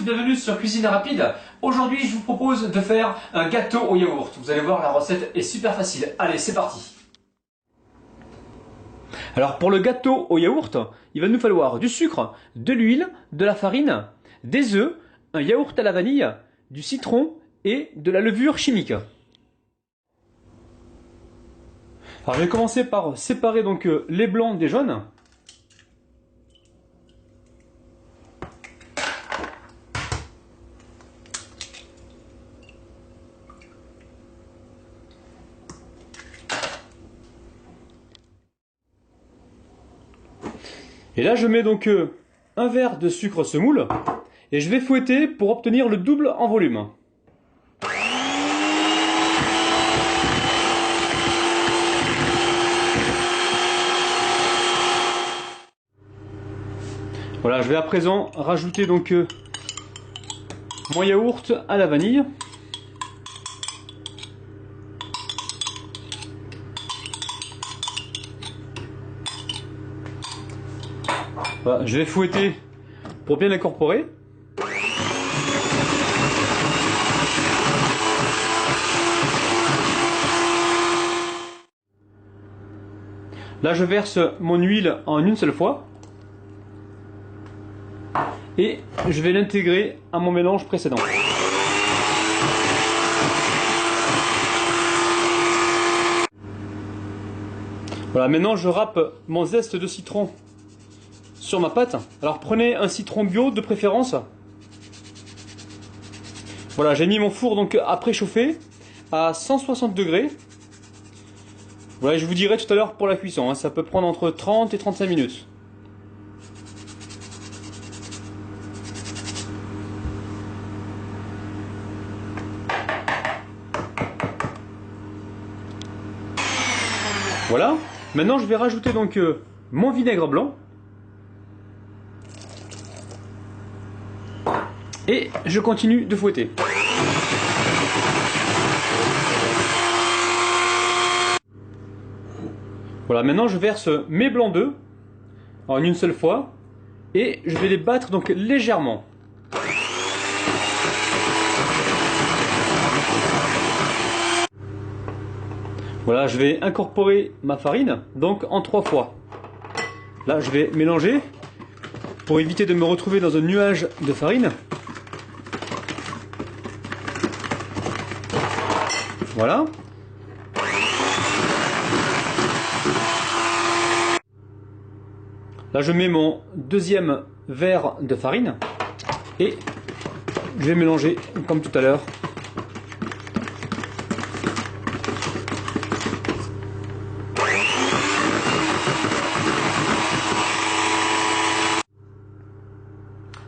bienvenue sur Cuisine Rapide. Aujourd'hui, je vous propose de faire un gâteau au yaourt. Vous allez voir, la recette est super facile. Allez, c'est parti. Alors pour le gâteau au yaourt, il va nous falloir du sucre, de l'huile, de la farine, des œufs, un yaourt à la vanille, du citron et de la levure chimique. Alors je vais commencer par séparer donc les blancs des jaunes. Et là je mets donc un verre de sucre semoule et je vais fouetter pour obtenir le double en volume. Voilà, je vais à présent rajouter donc mon yaourt à la vanille. Voilà, je vais fouetter pour bien l'incorporer. Là, je verse mon huile en une seule fois. Et je vais l'intégrer à mon mélange précédent. Voilà, maintenant je râpe mon zeste de citron sur ma pâte. Alors prenez un citron bio de préférence. Voilà, j'ai mis mon four donc à préchauffer à 160 degrés. Voilà, je vous dirai tout à l'heure pour la cuisson, hein, ça peut prendre entre 30 et 35 minutes. Voilà, maintenant je vais rajouter donc mon vinaigre blanc. Et je continue de fouetter. Voilà, maintenant je verse mes blancs d'œufs en une seule fois. Et je vais les battre donc légèrement. Voilà, je vais incorporer ma farine, donc en 3 fois. Là, je vais mélanger pour éviter de me retrouver dans un nuage de farine. Voilà. Là, je mets mon deuxième verre de farine et je vais mélanger comme tout à l'heure.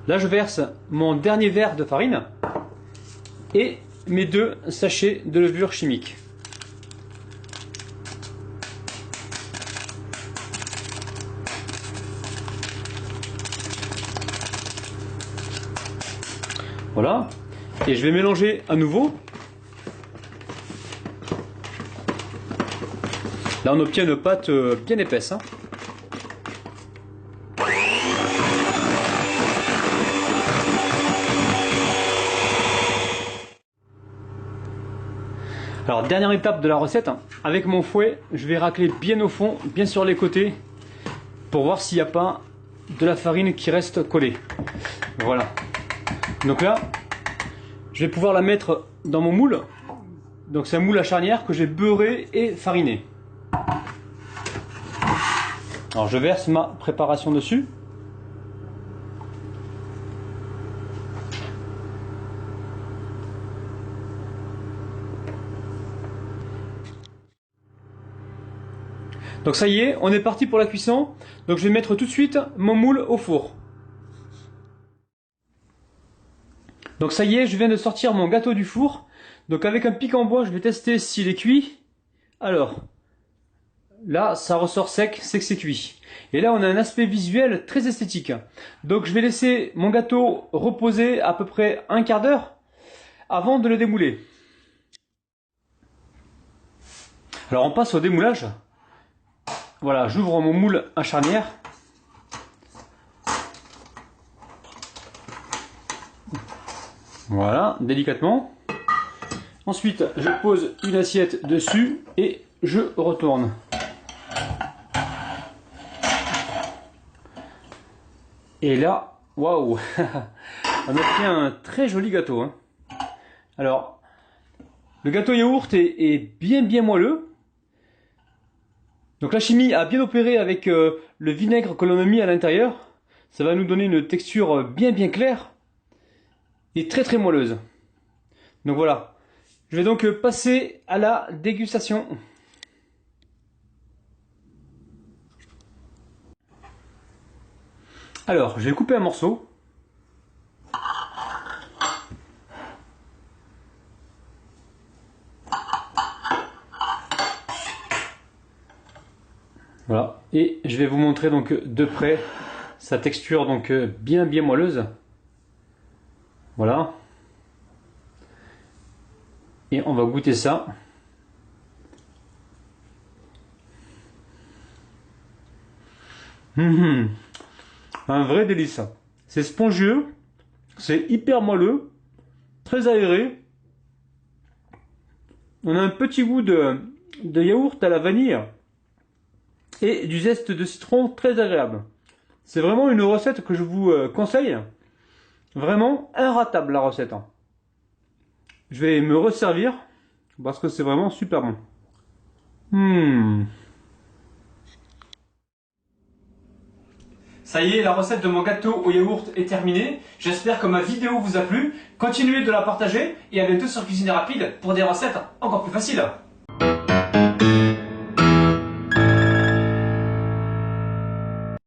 Là, je verse mon dernier verre de farine et mes 2 sachets de levure chimique. Voilà. Et je vais mélanger à nouveau. Là, on obtient une pâte bien épaisse, hein. Alors, dernière étape de la recette, avec mon fouet, je vais racler bien au fond, bien sur les côtés, pour voir s'il n'y a pas de la farine qui reste collée. Voilà. Donc là, je vais pouvoir la mettre dans mon moule. Donc c'est un moule à charnière que j'ai beurré et fariné. Alors je verse ma préparation dessus. Donc ça y est, on est parti pour la cuisson. Donc je vais mettre tout de suite mon moule au four. Donc ça y est, je viens de sortir mon gâteau du four. Donc avec un pic en bois, je vais tester s'il est cuit. Alors, là, ça ressort sec, c'est que c'est cuit. Et là, on a un aspect visuel très esthétique. Donc je vais laisser mon gâteau reposer à peu près un quart d'heure avant de le démouler. Alors on passe au démoulage. Voilà, j'ouvre mon moule à charnière. Voilà, délicatement. Ensuite, je pose une assiette dessus et je retourne. Et là, waouh, on a fait un très joli gâteau, hein. Alors, le gâteau yaourt est bien moelleux. Donc la chimie a bien opéré avec le vinaigre que l'on a mis à l'intérieur. Ça va nous donner une texture bien claire et très moelleuse. Donc voilà. Je vais donc passer à la dégustation. Alors, je vais couper un morceau. Voilà, et je vais vous montrer donc de près sa texture donc bien moelleuse. Voilà. Et on va goûter ça. Un vrai délice. C'est spongieux, c'est hyper moelleux, très aéré. On a un petit goût de yaourt à la vanille et du zeste de citron très agréable. C'est vraiment une recette que je vous conseille. Vraiment inratable la recette. Je vais me resservir parce que c'est vraiment super bon. Ça y est, la recette de mon gâteau au yaourt est terminée. J'espère que ma vidéo vous a plu. Continuez de la partager et à bientôt sur Cuisine Rapide pour des recettes encore plus faciles.